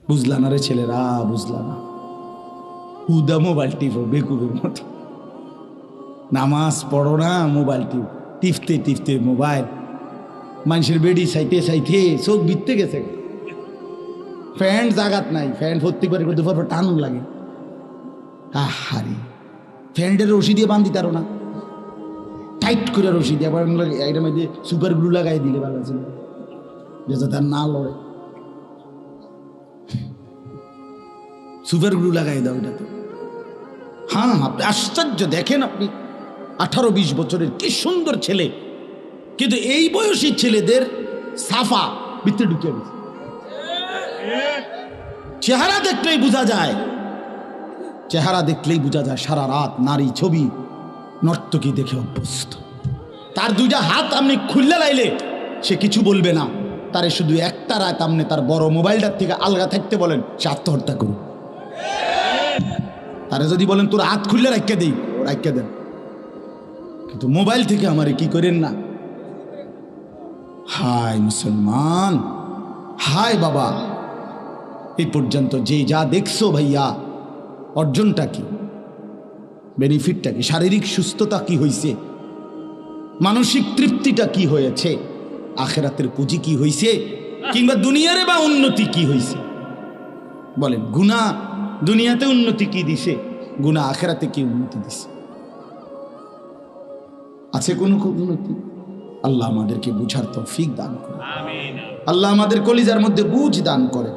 বুঝলা না রে ছেলেরা, বুঝলা না। হুদা মোবাইল টিপো বেকুবের মতো, নামাজ পড়ো না, মোবাইল টিপতে টিপতে মোবাইল, মানুষের বেডি চাইতে চাইতে চোখ বিতে গেছে। ফ্যান জাগাত নাই, ফ্যান ভর্তি করে দুপুর পর টান লাগে। আহারে ফ্যানটার রশি দিয়ে বান্ধি তারো না, টাইট করে রশি দিয়ে আবার এটার মধ্যে সুপার গ্লু লাগাই দিলে ভালো ছিল, যাতে তার না লড়ে। সুপার গ্লু লাগাই দাও এটা তো। হ্যাঁ, আপনি আশ্চর্য দেখেন, আপনি 18-20 বছরের কি সুন্দর ছেলে, কিন্তু এই বয়সী ছেলেদের সাফা ভিতরে ঢুকে গেছে। চেহারা দেখলেই বোঝা যায়, চেহারা দেখলেই বোঝা যায় সারা রাত নারী ছবি নর্তকী দেখে অভ্যস্ত। তার দুইটা হাত আপনি খুললে লাইলে সে কিছু বলবে না, তারে শুধু একটা রাত আপনি তার বড় মোবাইলটার থেকে আলগা থাকতে বলেন, সে আত্মহত্যা করুন। তারা যদি বলেন তোর হাত খুললে রাখিয়ে দেই, রাখিয়ে দেন, কিন্তু মোবাইল থেকে আমারে কি করেন না। হায় মুসলমান, হায় বাবা, এই পর্যন্ত যে যা দেখছো ভাইয়া, অর্জনটা কি, বেনিফিটটা কি, শারীরিক সুস্থতা কি হয়েছে, মানসিক তৃপ্তিটা কি হয়েছে, আখেরাতের পুঁজি কি হয়েছে, কিংবা দুনিয়ারে বা উন্নতি কি হয়েছে বলেন। গুনাহ দুনিয়াতে উন্নতি কি দিছে, গুনাহ আখেরাতে কি উন্নতি দিছে? আছে কোন উন্নতি? আল্লাহ আমাদেরকে বুঝার তৌফিক দান করে, আল্লাহ আমাদের কলিজার মধ্যে বুঝ দান করে।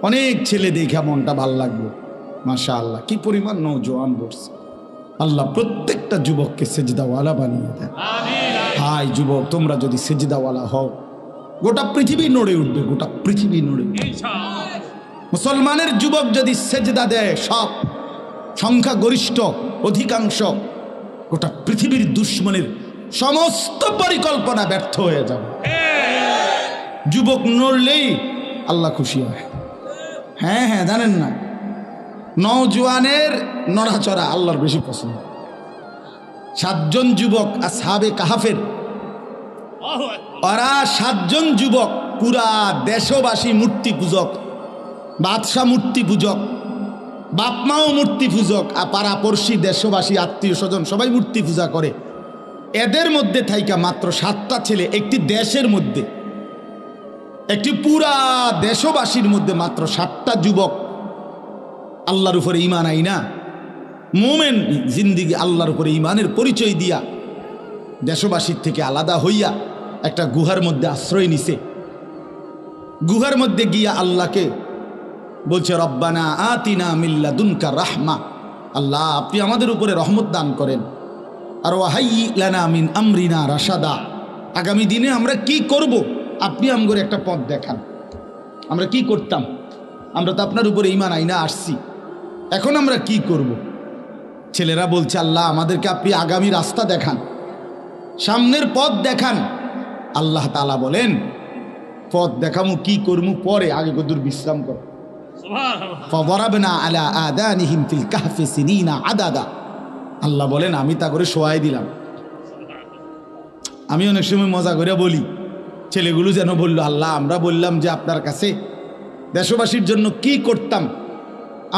অনেক ছেলে দেখে মনটা ভাল লাগবে, মাশাআল্লাহ কি পরিমাণ নওজোয়ান বসছে। আল্লাহ প্রত্যেকটা যুবককে সেজদাওয়ালা বানিয়ে দেন। হাই যুবক, তোমরা যদি সেজদাওয়ালা হও, গোটা পৃথিবী নড়ে উঠবে, গোটা পৃথিবী নড়ে উঠবে। মুসলমানের যুবক যদি সেজদা দেয়, সব সংখ্যা গরিষ্ঠ অধিকাংশ গোটা পৃথিবীর দুশ্মনের সমস্ত পরিকল্পনা ব্যর্থ হয়ে যাবে। যুবক নড়লেই আল্লাহ খুশি হয়। হ্যাঁ হ্যাঁ, জানেন না, নওজোয়ানের নড়াচড়া আল্লাহর বেশি পছন্দ। 7 জন যুবক আসহাবে কাহাফের, ওরা 7 জন যুবক পুরা দেশবাসী মূর্তি পূজক, বাদশাহ মূর্তি পূজক, বাপমাও মূর্তি পূজক, আর পাড়াপড়শি দেশবাসী আত্মীয় স্বজন সবাই মূর্তি পূজা করে। এদের মধ্যে থাইকা মাত্র 7টা ছেলে, একটি দেশের মধ্যে, একটি পুরা দেশবাসীর মধ্যে মাত্র 7টা যুবক আল্লাহর উপরে ঈমান আইনা মোমেন জিন্দিগি আল্লাহর উপরে ঈমানের পরিচয় দিয়া দেশবাসীর থেকে আলাদা হইয়া একটা গুহার মধ্যে আশ্রয় নিছে। গুহার মধ্যে গিয়া আল্লাহকে বলছে, রব্বানা আতিনা মিন লাদুনকা রাহমা, আল্লাহ আপনি আমাদের উপরে রহমত দান করেন, আর ওয়াহাইয়ি লানা মিন আমরিনা রাশাদা, আগামী দিনে আমরা কি করব আপনি আমগরে একটা পথ দেখান। আমরা কি করতাম, আমরা তো আপনার উপরে ঈমান আইনা আসছি, এখন আমরা কি করব? ছেলেরা বলছে, আল্লাহ আমাদেরকে আপনি আগামী রাস্তা দেখান, সামনের পথ দেখান। আল্লাহ তাআলা বলেন, পথ দেখামু কি করমু পরে, আগে কদুর বিশ্রাম কর। ফাদরাবনা আলা আদানিহিম ফিল কাহফি সিনিনা আদাদা, আল্লাহ বলেন আমি তা করে শোয়াই দিলাম। আমি অনেক সময় মজা করে বলি, ছেলেগুলো যেন বলল, আল্লাহ আমরা বললাম যে আপনার কাছে দেশবাসীর জন্য কি করতাম,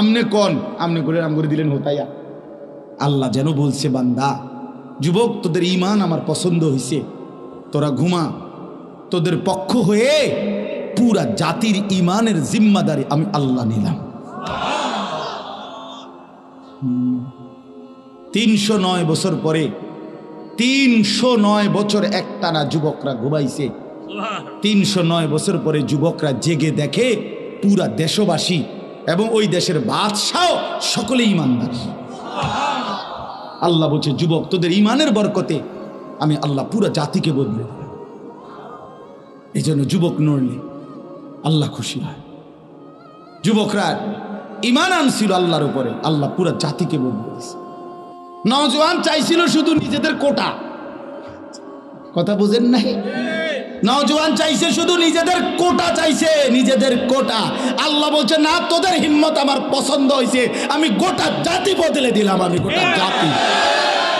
আমনে কন, আমনে করে আম করে দিলেন হোতাইয়া। আল্লাহ যেন বলছে, বান্দা যুবক তোদের ঈমান আমার পছন্দ হয়েছে, তোরা ঘুমা, তোদের পক্ষ হয়ে পুরা জাতির ঈমানের জিম্মাদারি আমি আল্লাহ নিলাম। 309 বছর পরে, 309 বছর একটানা যুবকরা ঘুমাইছে। 309 বছর পরে যুবকরা জেগে দেখে পুরা দেশবাসী এবং ওই দেশের বাদশাহ সকলে ঈমানদার। আল্লাহ বলছে, যুবক তোদের ঈমানের বরকতে আমি আল্লাহ পুরা জাতিকে বদলে দিলাম। এই জন্য যুবক নড়লে আল্লাহ খুশি হয়। যুবকরা ঈমান আনছিল আল্লাহর উপরে, আল্লাহ পুরা জাতিকে বদলে দিয়েছে। নওজোয়ান চাইছিল শুধু নিজেদের কোটা, কথা বুঝেন নাই? নওজোয়ান চাইছে শুধু নিজেদের কোটা, চাইছে নিজেদের কোটা। আল্লাহ বলছে, না, তোদের হিম্মত আমার পছন্দ হয়েছে, আমি গোটা জাতি বদলে দিলাম, আমি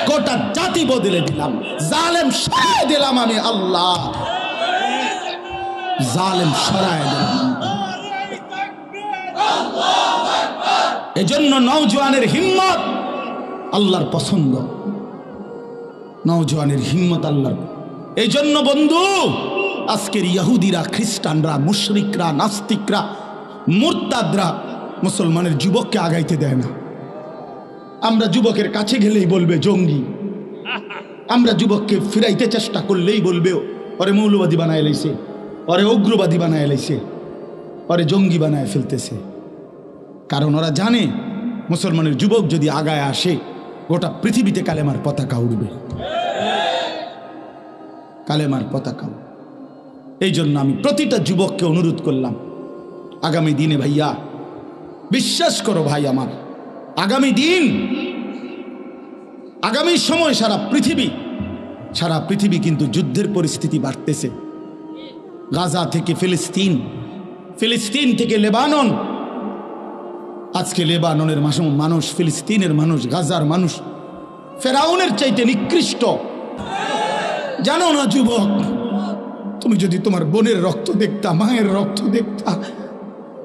গোটা জাতি বদলে দিলাম, জালেম সরায় দিলাম, আমি আল্লাহ জালেম সরায় দিলাম। এজন্য নওজোয়ানের হিম্মত আল্লাহর পছন্দ, নওজোয়ানের হিম্মত আল্লাহর। এই জন্য বন্ধু, আজকের ইহুদিরা, খ্রিস্টানরা, মুশরিকরা, নাস্তিকরা, মুরতাদরা মুসলমানের যুবককে আগাইতে দেয় না। আমরা যুবকের কাছে গেলেই বলবে জঙ্গি, আমরা যুবককে ফিরাইতে চেষ্টা করলেই বলবে ওরে মৌলবাদী বানায় লাইছে, ওরে উগ্রবাদী বানায় লাইছে, ওরে জঙ্গি বানায় ফেলতেছে। কারণ ওরা জানে মুসলমানের যুবক যদি আগায় আসে গোটা পৃথিবীতে কালেমার পতাকা উড়বে, কালেমার পতাকা। এই জন্য আমি প্রতিটা যুবককে অনুরোধ করলাম, আগামী দিনে ভাইয়া বিশ্বাস করো ভাই আমার, আগামী দিন, আগামী সময় সারা পৃথিবী কিন্তু যুদ্ধের পরিস্থিতি বাড়তেছে। গাজা থেকে ফিলিস্তিন, ফিলিস্তিন থেকে লেবানন। আজকে লেবাননের মানুষ, ফিলিস্তিনের মানুষ, গাজার মানুষ ফেরাউনের চাইতে নিকৃষ্ট। জানো না যুবক, তুমি যদি তোমার বোনের রক্ত দেখতা, মায়ের রক্ত দেখতা,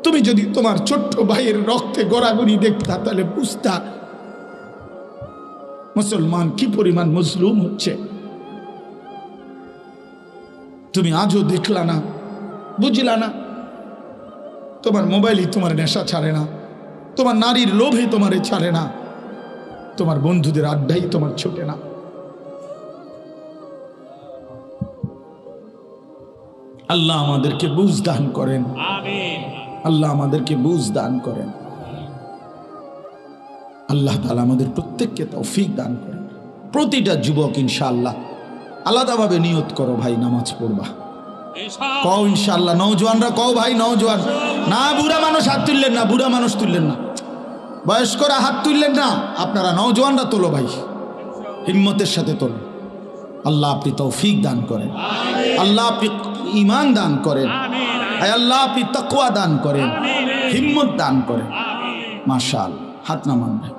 তুমি যদি তোমার ছোট্ট ভাইয়ের রক্তে গড়াগড়ি দেখতা, তাহলে বুঝতা মুসলমান কি পরিমাণ মজলুম হচ্ছে। তুমি আজও দেখলা না, বুঝলা না। তোমার মোবাইলই তোমার নেশা ছাড়ে না, তোমার নারীর লোভে তোমারে ছাড়ে না, তোমার বন্ধুদের আড্ডাই তোমার ছোটে না। আল্লাহ আমাদেরকে বুঝ দান করেন, আল্লাহ আমাদেরকে বুঝ দান করেন, আল্লাহ তাআলা আমাদের প্রত্যেককে তৌফিক দান করেন। প্রতিটা যুবক ইনশাআল্লাহ আলাদাভাবে নিয়ত করো ভাই, নামাজ পড়বা। কও ইনশাআল্লাহ। নওজোয়ানরা কও ভাই, নওজোয়ান না, বুড়া মানুষ হাত তুললেন না, বুড়া মানুষ তুললেন না, বয়স্করা হাত তুললেন না, আপনারা নওজোয়ানরা তোলো ভাই, হিম্মতের সাথে তোলো। আল্লাহ আপনি তৌফিক দান করেন, আল্লাহ আপনি ঈমান দান করেন, আল্লাহ আপনি তাকওয়া দান করেন, হিম্মত দান করেন। মাশাআল্লাহ, হাত নামান ভাই,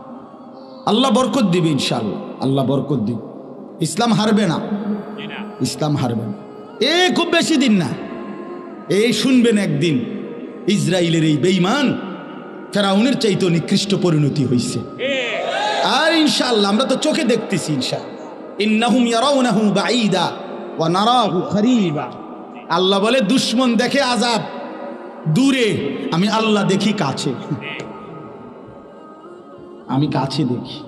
আল্লাহ বরকত দিবে ইনশাআল্লাহ, আল্লাহ বরকত দিবে। ইসলাম হারবে না, ইসলাম হারবে না। খুব বেশি দিন না, শুনবেন একদিন ইসরায়েলের এই বেঈমান ফেরাউনের চাইতে নিকৃষ্ট পরিণতি হয়েছে। আর ইনশাআল্লাহ আমরা তো চোখে দেখতেছি, ইনশাআল্লাহ ইন্নাহুম ইয়ারাউনাহু বাঈদা ওয়া নারাহু করিবা। আল্লাহ বলে দুশমন দেখে আযাব দূরে, আমি আল্লাহ দেখি কাছে, আমি কাছে দেখি।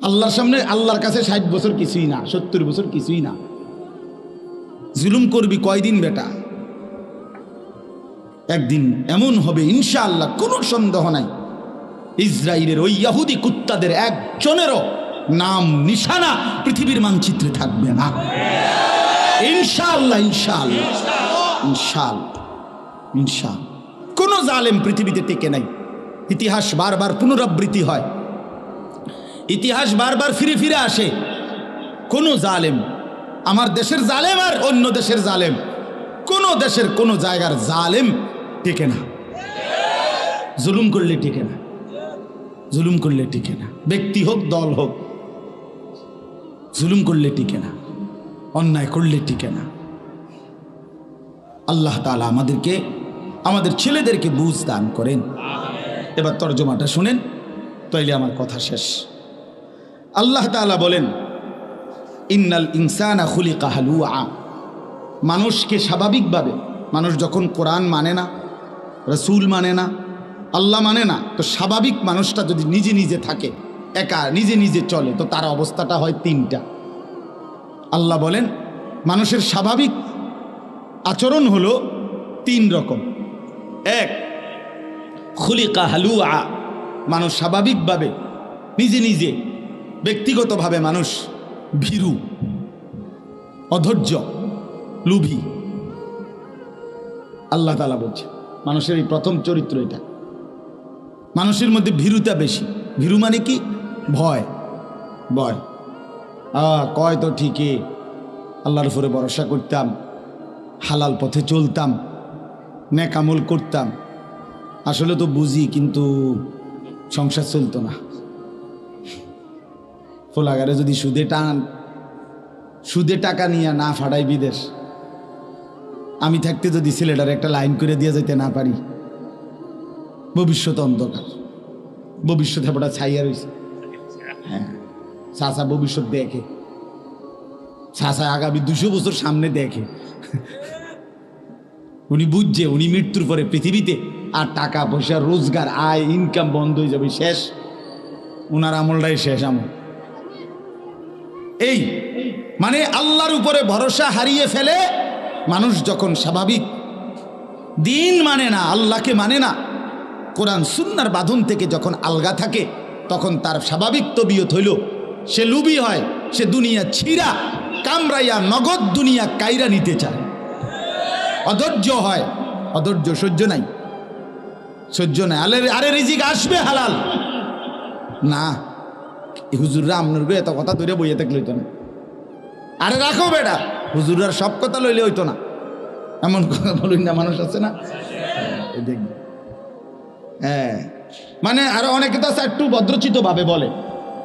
আল্লাহর সামনে, আল্লাহর কাছে 60 বছর কিছুই না, 70 বছর কিছুই না। জুলুম করবি কয়দিন বেটা, একদিন এমন হবে ইনশাআল্লাহ, কোনো সন্দেহ নাই। ইসরায়েলের ওই ইহুদি কুত্তাদের একজনেরও নাম নিশানা পৃথিবীর মানচিত্রে থাকবে না ইনশাআল্লাহ, ইনশাআল্লাহ, ইনশাআল্লাহ, ইনশাআল্লাহ। কোনো জালেম পৃথিবীতে টিকে নাই। ইতিহাস বারবার পুনরাবৃত্তি হয়, ইতিহাস বারবার ফিরে ফিরে আসে। কোনো জালেম, আমার দেশের জালেম আর অন্য দেশের জালেম, কোন দেশের কোন জায়গার জালেম টিকে না। জুলুম করলে টিকে না, জুলুম করলে টিকে না। ব্যক্তি হোক, দল হোক, জুলুম করলে টিকে না, অন্যায় করলে টিকে না। আল্লাহ তাআলা আমাদেরকে, আমাদের ছেলেদেরকে বুঝ দান করেন। এবার তরজমাটা শুনেন, তাইলে আমার কথা শেষ। আল্লাহ তাআলা বলেন, ইন্নাল ইনসানা খুলিকা হালুআ। মানুষকে স্বাভাবিকভাবে, মানুষ যখন কোরআন মানে না, রসুল মানে না, আল্লাহ মানে না, তো স্বাভাবিক মানুষটা যদি নিজে নিজে থাকে, একা নিজে নিজে চলে, তো তার অবস্থাটা হয় তিনটা। আল্লাহ বলেন মানুষের স্বাভাবিক আচরণ হলো 3 রকম। এক, খুলিকা হালুআ, মানুষ স্বাভাবিকভাবে নিজে নিজে ব্যক্তিগতভাবে মানুষ ভীরু, অধৈর্য, লোভী। আল্লাহ তাআলা বলছে মানুষের এই প্রথম চরিত্র এটা। মানুষের মধ্যে ভীরুতা বেশি। ভীরু মানে কি? ভয়, ভয়। কয় তো ঠিকই, আল্লাহর উপরে ভরসা করতাম, হালাল পথে চলতাম, নেক আমল করতাম, আসলে তো বুঝি কিন্তু সংসার চলতো না। ফোলাগারে যদি সুদে টাকা নিয়ে না ফাটাই বিদেশ, আমি থাকতে যদি ছেলেটার একটা লাইন করে দিয়ে যেতে না পারি, ভবিষ্যৎ অন্ধকার, ভবিষ্যৎ হেপটা ছাইয়া রয়েছে। হ্যাঁ, চাচা ভবিষ্যৎ দেখে, চাচা আগামী 200 বছর সামনে দেখে। উনি বুঝছে উনি মৃত্যুর পরে পৃথিবীতে আর টাকা পয়সা রোজগার আয় ইনকাম বন্ধ হয়ে যাবে, শেষ, উনার আমলটাই শেষ আমল। এই মানে আল্লাহর উপরে ভরসা হারিয়ে ফেলে মানুষ যখন স্বাভাবিক দিন মানে না, আল্লাহকে মানে না, কোরআন সুন্নাহর বাঁধন থেকে যখন আলগা থাকে, তখন তার স্বাভাবিক তবিয়ত হইল সে লুবি হয়, সে দুনিয়া ছিঁড়া কামড়াইয়া নগদ দুনিয়া কাইরা নিতে চায়। অধৈর্য হয়, অধৈর্য, সহ্য নাই, সহ্য নাই। আরে রিজিক আসবে হালাল না, হুজুররা আপনার এত কথা ধরে বইয়ে থাকলে হইতো না। আরে রাখো বেটা, হুজুররা সব কথা লইলে হইতো না, এমন কথা বলুন না, মানুষ আছে না দেখবে। হ্যাঁ, মানে আরো অনেকে তো একটু ভদ্রচিত ভাবে বলে,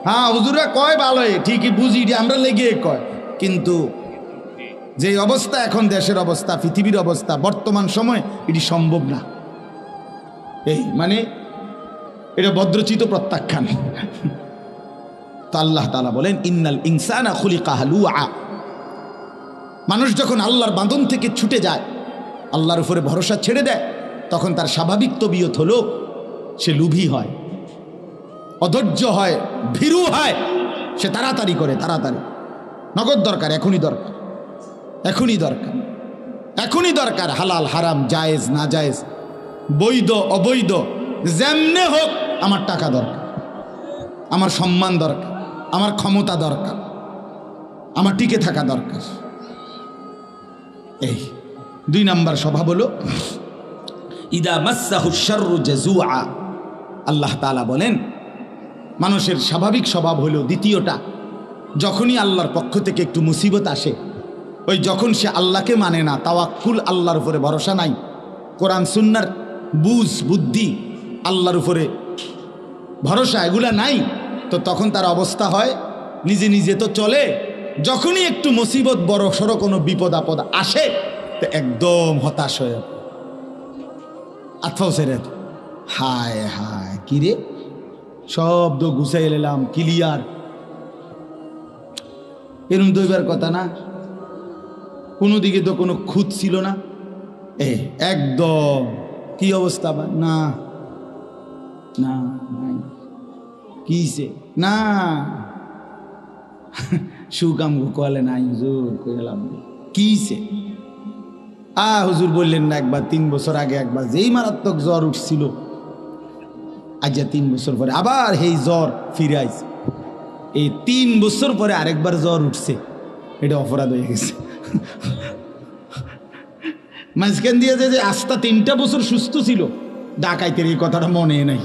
হ্যাঁ হুজুররা কয় ভালোই, ঠিকই বুঝি, আমরা লেগে কয়, কিন্তু যে অবস্থা এখন দেশের অবস্থা, পৃথিবীর অবস্থা, বর্তমান সময় এটি সম্ভব না। এই মানে এটা ভদ্রচিত প্রত্যাখ্যান। তো আল্লাহ তাআলা বলেন ইন্নাল ইনসানা খুলিকা হালুআ, মানুষ যখন আল্লাহর বাঁধন থেকে ছুটে যায়, আল্লাহর উপরে ভরসা ছেড়ে দেয়, তখন তার স্বাভাবিক তবিয়ত হলো সে লুভী হয়, অধৈর্য হয়, ভীরু হয়, সে তাড়াতাড়ি করে, তাড়াতাড়ি নগদ দরকার, এখনই দরকার, এখনই দরকার, এখনই দরকার, হালাল হারাম জায়েজ না জায়েজ, বৈধ অবৈধ, যেমনে হোক আমার টাকা দরকার, আমার সম্মান দরকার, আমার ক্ষমতা দরকার, আমার টিকে থাকা দরকার। এই 2 নাম্বার স্বভাব হলো ইদা মাসসাহু শাররু জাজুআ। আল্লাহ তাআলা বলেন মানুষের স্বাভাবিক স্বভাব হলো দ্বিতীয়টা, যখনই আল্লাহর পক্ষ থেকে একটু মুসিবত আসে, ওই যখন সে আল্লাহকে মানে না, তাওয়াক্কুল, আল্লাহর উপরে ভরসা নাই, কোরআন সুন্নাহর বুঝ বুদ্ধি, আল্লাহর উপরে ভরসা এগুলা নাই, তো তখন তার অবস্থা হয় নিজে নিজে তো চলে, যখনই একটু মুসিবত বড় সড়ো কোনো বিপদ আপদ আসে তো একদম হতাশ হয়ে আতফাও সেরে, হায় হায় কিরে শব্দ গুছাই এলাম ক্লিয়ার, এরম দইবার কথা না, কোনো দিকে তো কোনো খুঁত ছিল না, একদম কি অবস্থা, না না কিছে না সুকাম কোয়ালে নাই হুজুর কইলাম কিছে, হুজুর বললেন না একবার 3 বছর আগে একবার যেই মারাত্মক জ্বর উঠছিল, আজ 3 বছর পরে আবার এই জ্বর ফিরে আইছে, এই 3 বছর পরে আরেকবার জ্বর উঠছে, এটা অপরাধ হয়ে গেছে। মাঝখান দিয়ে যে আস্তা 3টা বছর সুস্থ ছিল, ডাকাইতের এই কথাটা মনে নাই,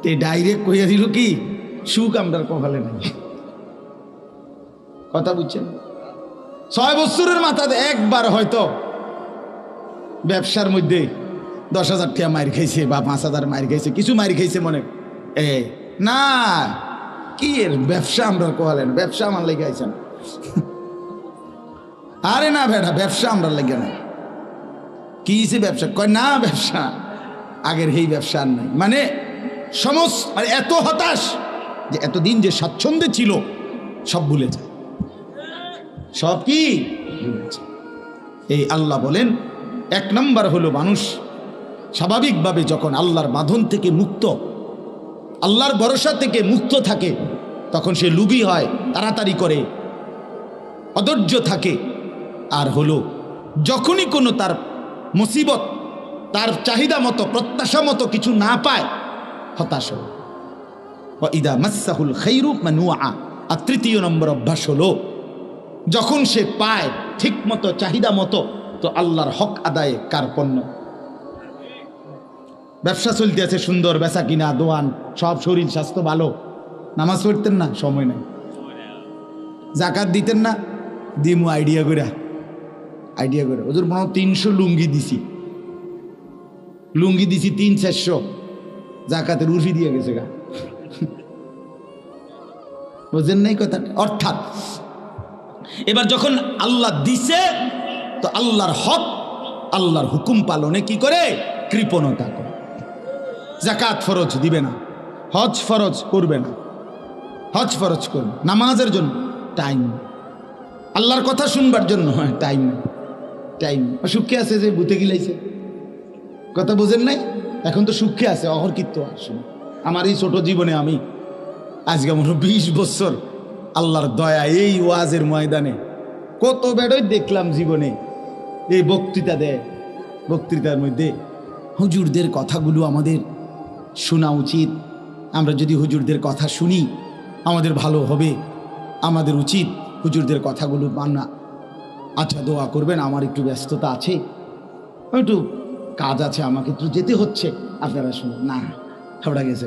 তে ডাইরেক্ট কইয়া দিল কি সুখ আমরার কপালে নাই। কথা বুঝছেন? 6 বছরের মাথাতে একবার হয়তো ব্যবসার মধ্যে 10,000 টাকা মার খাইছে বা 5,000 মার খাইছে, কিছু মার খাইছে মনে, না কি এর ব্যবসা আমরার কপালে না, ব্যবসা আমার লেগে আইছে না। আরে না বেটা, ব্যবসা আমরা লেগে না, কি ব্যবসা, কয় না ব্যবসা আগের এই ব্যবসা আর নাই, মানে সমস্ত মানে এত হতাশ যে এতদিন যে স্বাচ্ছন্দ্যে ছিল সব ভুলে যায়, সব কি ভুলে যায়। এই আল্লাহ বলেন 1 নম্বর হলো মানুষ স্বাভাবিকভাবে যখন আল্লাহর বাঁধন থেকে মুক্ত, আল্লাহর ভরসা থেকে মুক্ত থাকে, তখন সে লুবি হয়, তাড়াতাড়ি করে, অধৈর্য থাকে, আর হলো যখনই কোনো তার মুসিবত তার চাহিদা মতো প্রত্যাশা মতো কিছু না পায়, হতাশ হল। ইদা মাসসাহুল খাইরু মানুআ। আর 3য় নম্বর অভ্যাস হলো যখন সে পায় ঠিক মতো চাহিদা মতো, তো আল্লাহর হক আদায়ে কার্পণ্য। ব্যবসা চলতে আছে সুন্দর, বেচা কিনা দোয়ান সব, শরীর স্বাস্থ্য ভালো, নামাজ পড়তেন না, সময় নাই, জাকাত দিতেন না, দিমু আইডিয়া করে ওদের মনে 300 লুঙ্গি দিছি 300-400, জাকাতের উর্ফি দিয়ে গেছে গা, বুঝেন নাই কথাটা? অর্থাৎ এবার যখন আল্লাহ দিছে, তো আল্লাহর হক, আল্লাহর হুকুম পালনে কি করে? কৃপণতা করে। যাকাত ফরজ দিবে না, হজ ফরজ করবে না, হজ ফরজ করবে, নামাজের জন্য টাইম, আল্লাহর কথা শুনবার জন্য টাইম টাইম। সুখে আছে যে বুতে গিলাইছে, কথা বোঝেন নাই? এখন তো সুখে আছে, অহরকিত্ত আসুন। আমার এই ছোট জীবনে আমি আজকে মনে 20 বছর আল্লাহর দয়া এই ওয়াজের ময়দানে কত বেড়ই দেখলাম জীবনে। এই বক্তৃতা দেয়, বক্তৃতার মধ্যে হুজুরদের কথাগুলো আমাদের শোনা উচিত। আমরা যদি হুজুরদের কথা শুনি আমাদের ভালো হবে, আমাদের উচিত হুজুরদের কথাগুলো মানা। আচ্ছা দোয়া করবেন, আমার একটু ব্যস্ততা আছে, একটু কাজ আছে, আমাকে একটু যেতে হচ্ছে, আপনারা শুনুন। না, হাওড়া গেছে,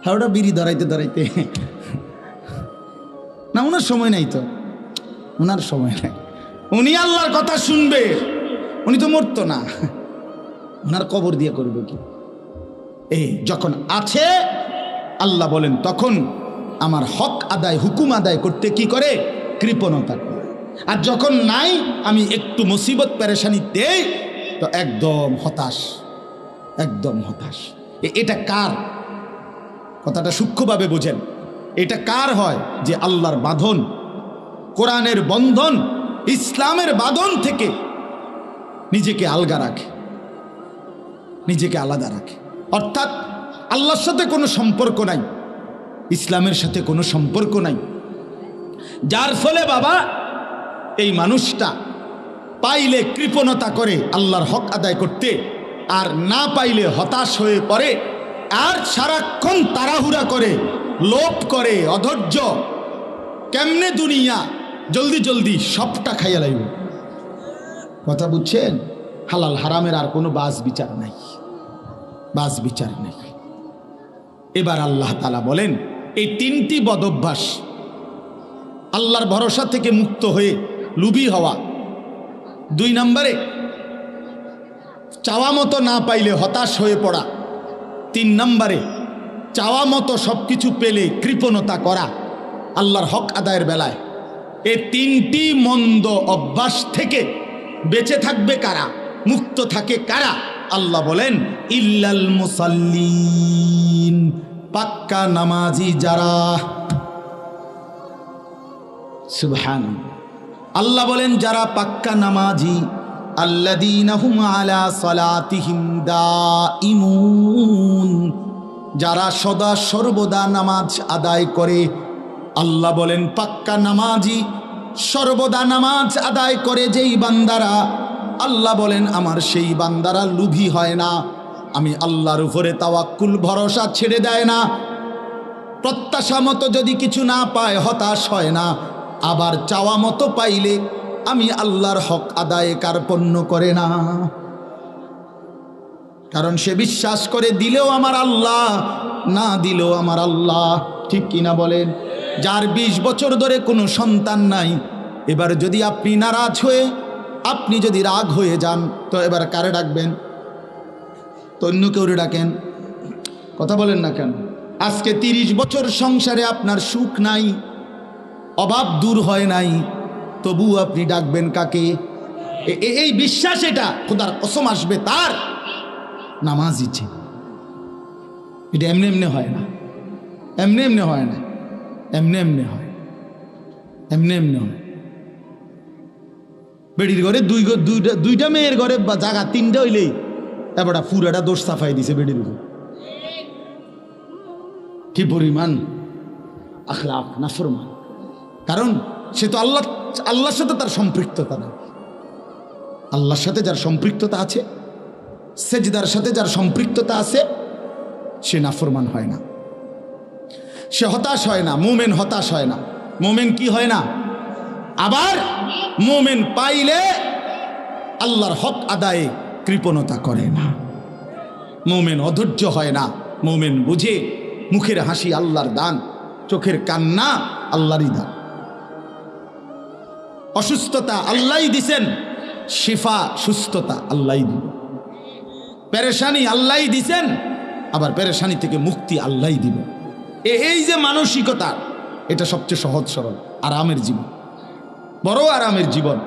হাওড়া বিড়ি ধরাইতে ধরাইতে না, ওনার সময় নাই তো, ওনার সময় নাই। উনি আল্লাহর কথা শুনবে, উনি তো মরতো না, ওনার কবর দিয়ে করবে কি? এই যখন আছে আল্লাহ বলেন তখন আমার হক আদায়, হুকুম আদায় করতে কি করে? কৃপণতা করে। আর যখন নাই, আমি একটু মুসিবত পেরেশানি দেই তো একদম হতাশ, একদম হতাশ। এটা কার? কথাটা সূক্ষ্মভাবে বোঝেন। এটা কার হয়? যে আল্লাহর বাঁধন, কোরআনের বন্ধন, ইসলামের বাঁধন থেকে নিজেকে আলগা রাখে, নিজেকে আলাদা রাখে। অর্থাৎ আল্লাহর সাথে কোনো সম্পর্ক নাই, ইসলামের সাথে কোনো সম্পর্ক নাই। যার ফলে বাবা এই মানুষটা পাইলে কৃপণতা করে আল্লাহর হক আদায় করতে, আর না পাইলে হতাশ হয়ে পড়ে, আর সারাক্ষণ তাড়াহুড়া করে, লোভ করে, অধৈর্য, কেমনে দুনিয়া জলদি জলদি সবটা খাইয়া লাইব। কথা বুঝছেন? হালাল হারামের আর কোনো বাস বিচার নাই, বাস বিচার নাই। এবার আল্লাহ তাআলা বলেন এই 3টি বদঅভ্যাস, আল্লাহর ভরসা থেকে মুক্ত হয়ে লুবি হওয়া, 2 নম্বরে চাওয়া মতো না পাইলে হতাশ হয়ে পড়া, 3 নম্বরে চাওয়া মতো সব কিছু পেলে কৃপণতা করা আল্লাহর হক আদায়ের বেলায়। এই 3টি মন্দ অভ্যাস থেকে বেঁচে থাকবে কারা? মুক্ত থাকে কারা? আল্লাহ বলেন ইল্লাল মুসাল্লিন, পাক্কা নামাজি যারা। সুবহানাল্লাহ। আল্লাহ বলেন যারা পাক্কা নামাজি, আল্লাযীনা হুম আলা সালাতিহিম দাঈমুন, যারা সদা সর্বদা নামাজ আদায় করে। আল্লাহ বলেন পাক্কা নামাজি, সর্বদা নামাজ আদায় করে যেই বান্দারা, আল্লাহ বলেন আমার সেই বান্দারা লোভী হয় না, আমি আল্লাহর উপরে তাওয়াক্কুল ভরসা ছেড়ে দেয় না, প্রত্যাশা মতো যদি কিছু না পায় হতাশ হয় না, আবার চাওয়া মতো পাইলে আমি আল্লাহর হক আদায়ে কার্পণ্য করে না। কারণ সে বিশ্বাস করে দিলেও আমার আল্লাহ, না দিলেও আমার আল্লাহ। ঠিক কিনা বলেন? যার 20 বছর ধরে কোনো সন্তান নাই, এবার যদি আপনি নারাজ হয়ে, আপনি যদি রাগ হয়ে যান, তো এবার কারে ডাকবেন? তো অন্য কেউ ডাকেন। কথা বলেন না কেন? আজকে 30 বছর সংসারে আপনার সুখ নাই, অভাব দূর হয় নাই, তবু আপনি ডাকবেন কাকে? এই বিশ্বাস, এটা খোদার কসম আসবে তার নামাজ ইচ্ছে। এটা এমনি এমনি হয় না, এমনি এমনি হয় না, এমনি এমনি হয়, এমনি এমনি হয়। বেড়ির ঘরে দুইটা মেয়ের ঘরে জায়গা 3টা হইলেই এবার পুরাটা দোষ সাফাই দিছে বেড়ির উপর। কি পরিমাণ আখলাক নাফরমান! কারণ সে তো আল্লাহর সাথে তার সম্পৃক্ততা নেই। আল্লাহর সাথে যার সম্পৃক্ততা আছে, সেজদার সাথে যার সম্পৃক্ততা আছে, সে নাফরমান হয় না, সে হতাশ হয় না। মুমিন হতাশ হয় না। মুমিন কি হয় না? আবার মুমিন পাইলে আল্লাহর হক আদায়ে কৃপণতা করে না। মুমিন অধৈর্য হয় না। মুমিন বুঝে মুখের হাসি আল্লাহর দান, চোখের কান্না আল্লাহরই দান। অসুস্থতা আল্লাহই দিছেন, শিফা সুস্থতা আল্লাহই দিবেন। পেরেশানি আল্লাহই দিছেন, আবার পেরেশানি থেকে মুক্তি আল্লাহই দিবেন। এই যে মানসিকতা, এটা সবচেয়ে সহজ সরল আরামের জীবন, বড় আরামের জীবন।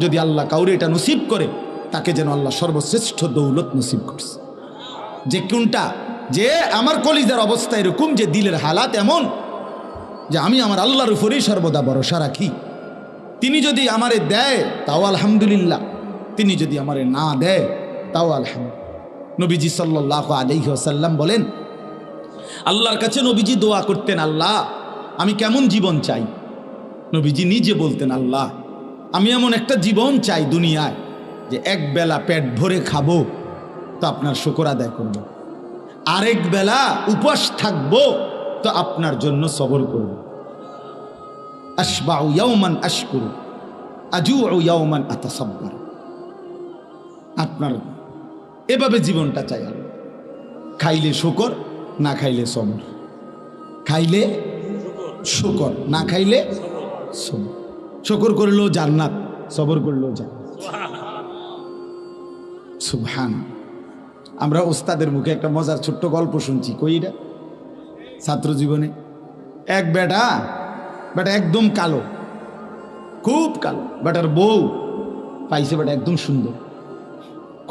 যদি আল্লাহ কাউরে এটা নসিব করে, তাকে যেন আল্লাহ সর্বশ্রেষ্ঠ দৌলত নসিব করছে। যে কোনটা, যে আমার কলিজার অবস্থা এরকম, যে দিলের হালাত এমন যে আমি আমার আল্লাহর উপরেই সর্বদা ভরসা রাখি। তিনি যদি আমারে দেয় তাও আলহামদুলিল্লাহ, তিনি যদি আমারে না দেয় তাও আলহামদুলিল্লাহ। নবীজি সাল্লাল্লাহু আলাইহি ওয়াসাল্লাম বলেন, আল্লাহর কাছে নবীজি দোয়া করতেন, আল্লাহ আমি কেমন জীবন চাই। নবীজি নিজে বলতেন, আল্লাহ আমি এমন একটা জীবন চাই দুনিয়ায় যে এক বেলা পেট ভরে খাবো তো আপনার শুকর আদায় করব, আরেক বেলা উপবাস থাকবো তো আপনার জন্য সবর করব। আশবাউ ইয়াওমান আশকুরু আজুউ ইয়াওমান আতাসাব্বার। আপনার এভাবে জীবনটা চাই আল্লাহ। খাইলে শুকর, না খাইলে সবর। খাইলে শুকর, না খাইলে সবর। শুকর করলেও জান্নাত, সবর করলেও জান্নাত। সুবহান। আমরা ওস্তাদের মুখে একটা মজার ছোট্ট গল্প শুনছি, কইটা ছাত্র জীবনে। এক বেটা একদম কালো, খুব কালো। বেটার বউ পাইছে, বেটা একদম সুন্দর,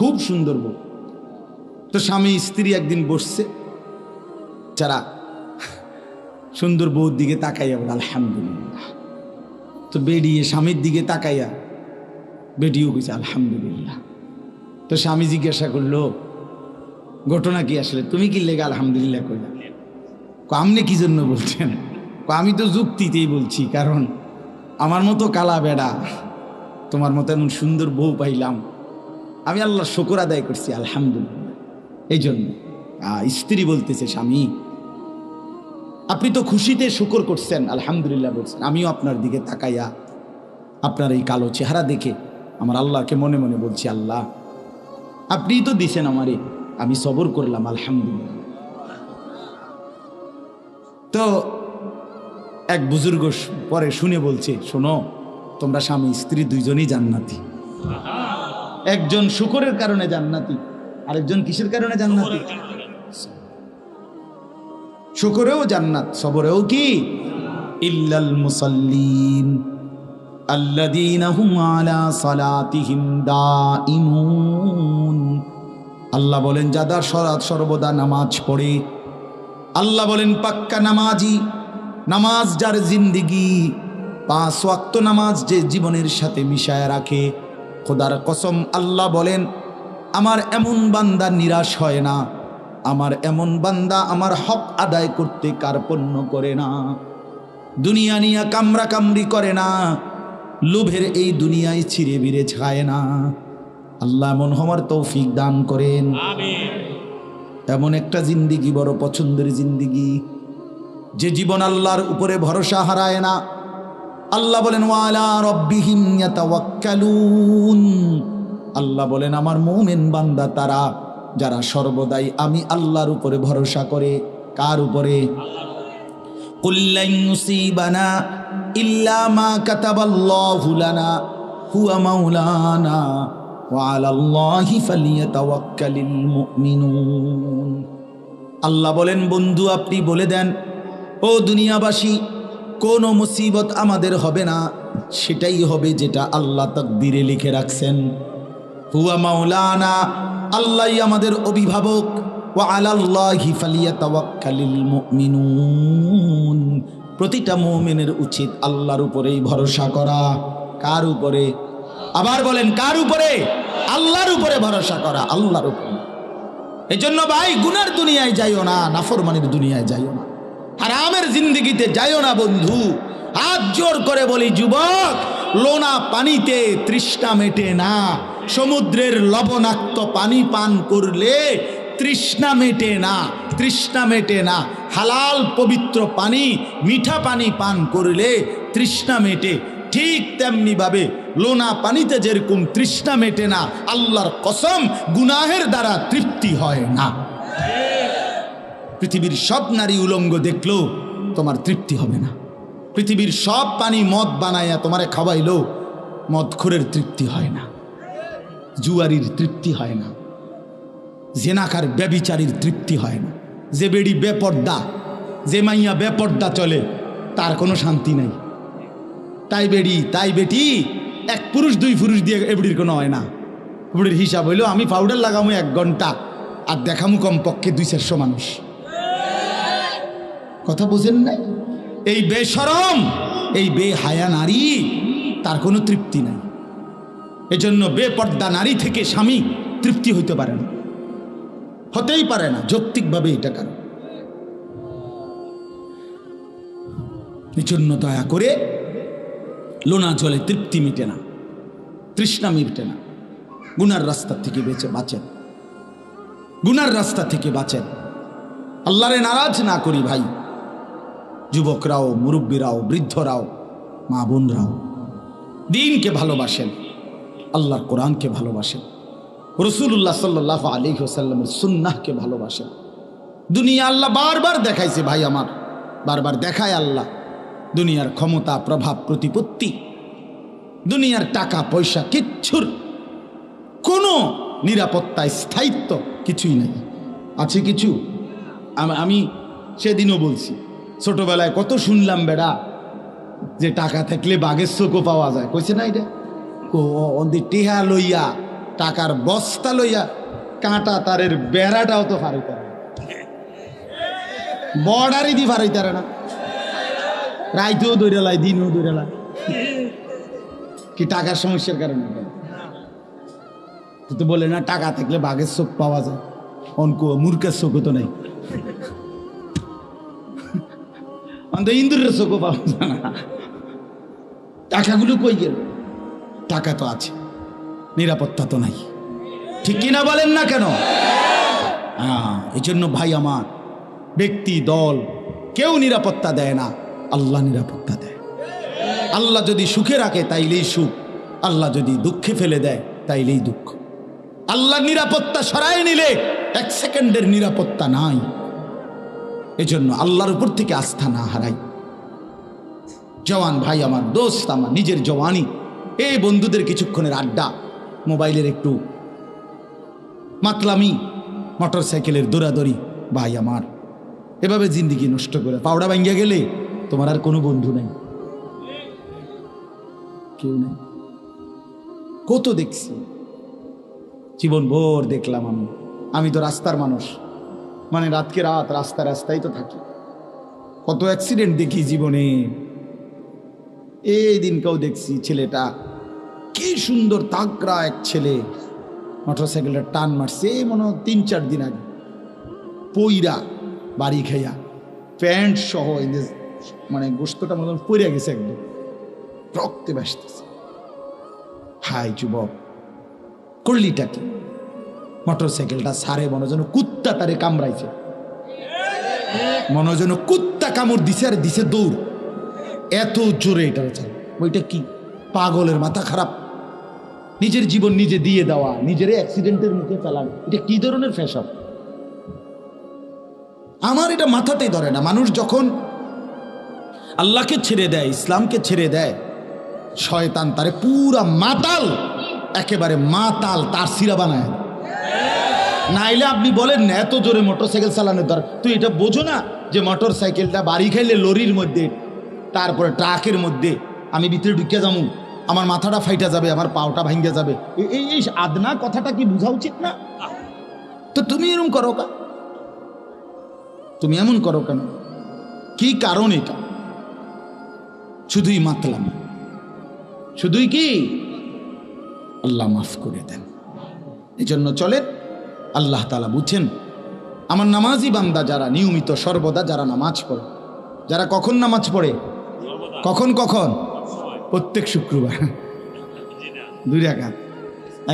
খুব সুন্দর বউ। তো স্বামী স্ত্রী একদিন বসছে, যারা সুন্দর বউর দিকে তাকাইয়া বলে আলহামদুলিল্লাহ। তো বেরিয়ে স্বামীর দিকে তাকাইয়া বেটিও কইছে আলহামদুলিল্লাহ। তো স্বামী জিজ্ঞাসা করলো, ঘটনা কি আসলে, তুমি কি লেগে আলহামদুলিল্লাহ কইলা? আপনি কি জন্য বলছেন? আমি তো যুক্তিতেই বলছি, কারণ আমার মতো কালা বেড়া, তোমার মতো এমন সুন্দর বউ পাইলাম, আমি আল্লাহর শুকর আদায় করছি আলহামদুলিল্লাহ। এই জন্য স্ত্রী বলতেছে, স্বামী আপনি তো খুশিতে শুকর করছেন, আলহামদুলিল্লাহ বলছেন, আমিও আপনার দিকে তাকাইয়া আপনার এই কালো চেহারা দেখে আমার আল্লাহকে মনে মনে বলছি, আল্লাহ আপনিই তো দিছেন আমারে, আমি সবর করলাম আলহামদুলিল্লাহ। তো এক বুজুর্গ পরে শুনে বলছে, শোনো তোমরা স্বামী স্ত্রী দুইজনই জান্নাতি। একজন শুকরের কারণে জান্নাতি, আরেকজন কিসের কারণে জান্নাতি? শুকরেও জান্নাত, সবরেও কি? ইল্লাল মুসাল্লিন আল্লাযীনা হুম আলা সালাতিহিম দাঈমুন। আল্লাহ বলেন যারা সর্বদা নামাজ পড়ে, আল্লাহ বলেন পাক্কা নামাজি, নামাজ যার জিন্দিগি, 5 ওয়াক্ত নামাজ যে জীবনের সাথে মিশায় রাখে, খোদার কসম আল্লাহ বলেন আমার এমন বান্দা নিরাশ হয় না, আমার এমন বান্দা আমার হক আদায় করতে কার্পণ্য করে না, দুনিয়া নিয়ে কামরা কামড়ি করে না, লোভের এই দুনিয়ায় ছিঁড়ে বিড়ে ছায় না। আল্লাহ এমন হওয়ার তৌফিক দান করেন। এমন একটা জিন্দিগি বড় পছন্দের জিন্দিগি, যে জীবন আল্লাহর উপরে ভরসা হারায় না। আল্লাহ বলেন ওয়ালা রব্বিহিম ইয়াতাওয়াক্কালুন। আল্লাহ বলেন আমার মুমিন বান্দা তারা যারা সর্বদাই আমি আল্লাহর উপরে ভরসা করে। কার উপরে? কুল লান ইউসিবানা ইল্লা মা কাতাবাল্লাহু লানা হুয়া মাওলানা ওয়া আলাল্লাহি ফালিয়াতাওয়াক্কালিল মুমিনুন। আল্লাহ বলেন বন্ধু আপনি বলে দেন, ও দুনিয়াবাসী, কোনো মুসিবত আমাদের হবে না, সেটাই হবে যেটা আল্লাহ তাকদীরে লিখে রাখছেন। হুয়া মাওলানা, আল্লাহই আমাদের অভিভাবক। ওয়া আলাল্লাহি ফালিয়াতাওয়াক্কালিল মুমিনুন। প্রতিটা মুমিনের উচিত আল্লাহর উপরেই ভরসা করা। কার উপরে? আবার বলেন কার উপরে? আল্লাহর উপরে ভরসা করা, আল্লাহর উপরে। এজন্য ভাই গুনার দুনিয়ায় যাইও না, নাফরমানির দুনিয়ায় যাইও না, হারামের জিন্দেগিতে যাইও না বন্ধু। হাত জোর করে বলি যুবক, লোনা পানিতে তৃষ্ণা মেটে না, সমুদ্রের লবণাক্ত পানি পান করলে তৃষ্ণা মেটে না, তৃষ্ণা মেটে না। হালাল পবিত্র পানি, মিঠা পানি পান করলে তৃষ্ণা মেটে। ঠিক তেমনি ভাবে লোনা পানিতে যেরকম তৃষ্ণা মেটে না, আল্লাহর কসম গুনাহের দ্বারা তৃপ্তি হয় না। পৃথিবীর সব নারী উলঙ্গ দেখলেও তোমার তৃপ্তি হবে না। পৃথিবীর সব পানি মদ বানাইয়া তোমারে খাওয়াইলেও মদখোরের তৃপ্তি হয় না, জুয়ারির তৃপ্তি হয় না, জেনাকার ব্যভিচারীর তৃপ্তি হয় না। যে বেড়ি বেপর্দা, যে মাইয়া বেপর্দা চলে, তার কোনো শান্তি নেই। তাই বেড়ি তাই বেটি, এক পুরুষ দুই পুরুষ দিয়ে এবড়ির কোনো হয় না। এবড়ির হিসাব হইলো আমি পাউডার লাগামো 1 ঘন্টা, আর দেখামু কমপক্ষে 200-400 মানুষ। কথা বুঝেন নাই? এই বেশরম, এই বেহায়া নারী, তার কোনো তৃপ্তি নাই। এজন্য বেপর্দা নারী থেকে স্বামী তৃপ্তি হইতে পারে না, হতেই পারে না, যৌক্তিকভাবে এটা কারণ। এজন্য দয়া করে লোনা জলে তৃপ্তি মিটে না, তৃষ্ণা মিটে না। গুনার রাস্তা থেকে বাঁচেন, গুনার রাস্তা থেকে বাঁচেন। আল্লাহরে নারাজ না করি ভাই। যুবকরাও, মুরব্বীরাও, বৃদ্ধরাও, মা বোনরাও দ্বীনকে ভালোবাসেন, আল্লাহর কোরআনকে ভালোবাসেন, রাসূলুল্লাহ সাল্লাল্লাহু আলাইহি ওয়াসাল্লামের সুন্নাহকে ভালোবাসেন। দুনিয়া আল্লাহ বারবার দেখাইছে ভাই আমার, বারবার দেখায় আল্লাহ। দুনিয়ার ক্ষমতা, প্রভাব, প্রতিপত্তি, দুনিয়ার টাকা পয়সা, কিচ্ছুর কোনো নিরাপত্তা, স্থায়িত্ব কিছুই নাই। আছে কিছু? আমি সেদিনও বলছি, ছোটবেলায় কত শুনলাম বেড়া যে টাকা থাকলে বাঘের চোখও পাওয়া যায়। কইছে না এটা? টেহা লইয়া, টাকার বস্তা লইয়া কাঁটা তারের বেড়াটাও তো ফারাইতে পারে, বর্ডারই দি ফারাইতে পারে না। রাইতেও দৌড়ে লাই, দিনও দৌড়ে লাই। কি টাকার সমস্যার কারণে? তো বলে না টাকা থাকলে বাঘের চোখ পাওয়া যায়, অঙ্ক মূর্খের চোখও তো নেই, ইন্দুরের চোখও পাওয়া যায় না। টাকাগুলো কই গেল? টাকা তো আছে, নিরাপত্তা তো নাই। ঠিক কিনা বলেন না কেন? এই জন্য ভাই আমার, ব্যক্তি দল কেউ নিরাপত্তা দেয় না, আল্লাহ নিরাপত্তা দেয়। আল্লাহ যদি সুখে রাখে তাইলেই সুখ, আল্লাহ যদি দুঃখে ফেলে দেয় তাইলেই দুঃখ। আল্লাহ নিরাপত্তা সরাই নিলে 1 সেকেন্ডের নিরাপত্তা নাই। এজন্য আল্লাহর উপর থেকে আস্থা না হারাই। জওয়ান ভাই আমার, দোস্ত আমার, নিজের জওয়ানি, এই বন্ধুদের কিছুক্ষণের আড্ডা, মোবাইলের একটু মাতলামি, মোটর সাইকেলের দৌড়াদৌড়ি, ভাই আমার, এভাবে জিন্দিগি নষ্ট করে পাউডা ভাঙ্গিয়া গেলে তোমার আর কোনো বন্ধু নেই, কেউ নেই। কত দেখছি, জীবন ভোর দেখলাম। আমি তো রাস্তার মানুষ, মানে রাতকে রাত রাস্তায় তো থাকি। কত অ্যাক্সিডেন্ট দেখি জীবনে। এই দিনকেও দেখছি, ছেলেটা কি সুন্দর তাগড়া এক ছেলে, মোটরসাইকেলটা টান মারছে মনে হয় 3-4 দিন আগে, পইরা বাড়ি খাইয়া প্যান্ট সহ মানে গোস্তটা মনে পড়ে গেছে, একদম রক্তে ভাসতেছে। হাই যুবক, করলিটা কি? মোটরসাইকেলটা সারে মনে যেন কুত্তা তারে কামড়াইছে, মনে যেন কুত্তা কামড় দিছে, আর দিছে দৌড়, এত জোরে এটা চালে। ওইটা কি? পাগলের মাথা খারাপ। নিজের জীবন নিজে দিয়ে দেওয়া, নিজের অ্যাক্সিডেন্টের মুখে ফেলানো, এটা কি ধরনের ফ্যাশন? আমার এটা মাথাতেই ধরে না। মানুষ যখন আল্লাহকে ছেড়ে দেয়, ইসলামকে ছেড়ে দেয়, শয়তান তারে পুরা মাতাল, একেবারে মাতাল তার সিরা বানায়। নাইলে আপনি বলেন না এত জোরে মোটরসাইকেল চালানোর দরকার? তুই এটা বোঝো না যে মোটর সাইকেলটা বাড়ি খাইলে লরির মধ্যে, তারপরে ট্রাকের মধ্যে আমি ভিতরে ঢুকে যাবো, আমার মাথাটা ফাইটা যাবে, আমার পাওটা ভাঙ্গে যাবে। এই আদনা কথাটা কি বোঝা উচিত না? তো তুমি এরকম করো কেন? তুমি এমন করো কেন? কি কারণ এটা? শুধুই মাতলাম, শুধুই কি? আল্লাহ মাফ করে দেন। এই জন্য চলেন, আল্লাহ তাআলা বুঝছেন আমার নামাজি বান্দা যারা নিয়মিত সর্বদা যারা নামাজ পড়ে, যারা কখন নামাজ পড়ে, কখন প্রত্যেক শুক্রবার 2 রাকাত,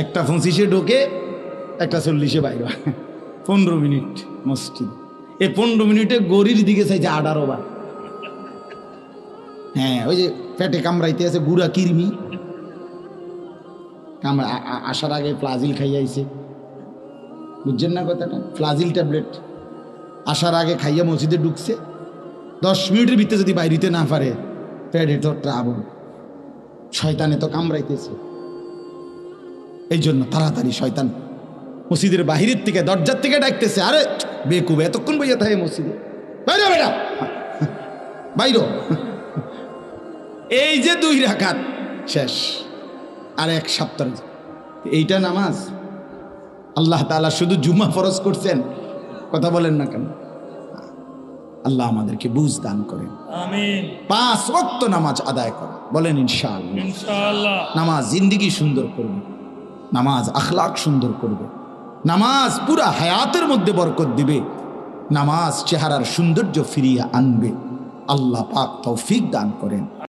একটা 25-এ ঢোকে, একটা 40-এ বাইরে, 15 মিনিট মসজিদ। এই 15 মিনিটে গড়ির দিকে চাইছে 18 বার। হ্যাঁ, ওই যে পেটে কামড়াইতে আছে গুড়া কিরমি, আসার আগে ফ্লাজিল খাইয়াইছে, বুঝছেন না কথাটা? ফ্লাজিল ট্যাবলেট আসার আগে খাইয়া মসজিদে ঢুকছে, 10 মিনিটের ভিতরে যদি বাইরিতে না পারে, পেটে তো ট্রাবল, শয়তানে তো কামড়াইতেছে। এই জন্য তাড়াতাড়ি শয়তান মসজিদের বাহিরের থেকে, দরজার থেকে ডাকতেছে, আরে বেকুব এতক্ষণ বইয়া থাকে মসজিদে, বাইরে বেটা বাইরো। এই যে 2 রাকাত শেষ, আর 1 সপ্তাহ এইটা নামাজ। আল্লাহ তাআলা শুধু জুমা ফরজ করছেন, কথা বলেন না কেন? আল্লাহ আমাদেরকে বুঝ দান করেন, আমিন। 5 ওয়াক্ত নামাজ আদায় করেন, বলেন ইনশাআল্লাহ। ইনশাআল্লাহ। নামাজ জিন্দেগি সুন্দর করবে, নামাজ আখলাক সুন্দর করবে, নামাজ পুরা হায়াতের মধ্যে বরকত দিবে, নামাজ চেহারার সৌন্দর্য ফিরিয়ে আনবে। আল্লাহ পাক তৌফিক দান করেন।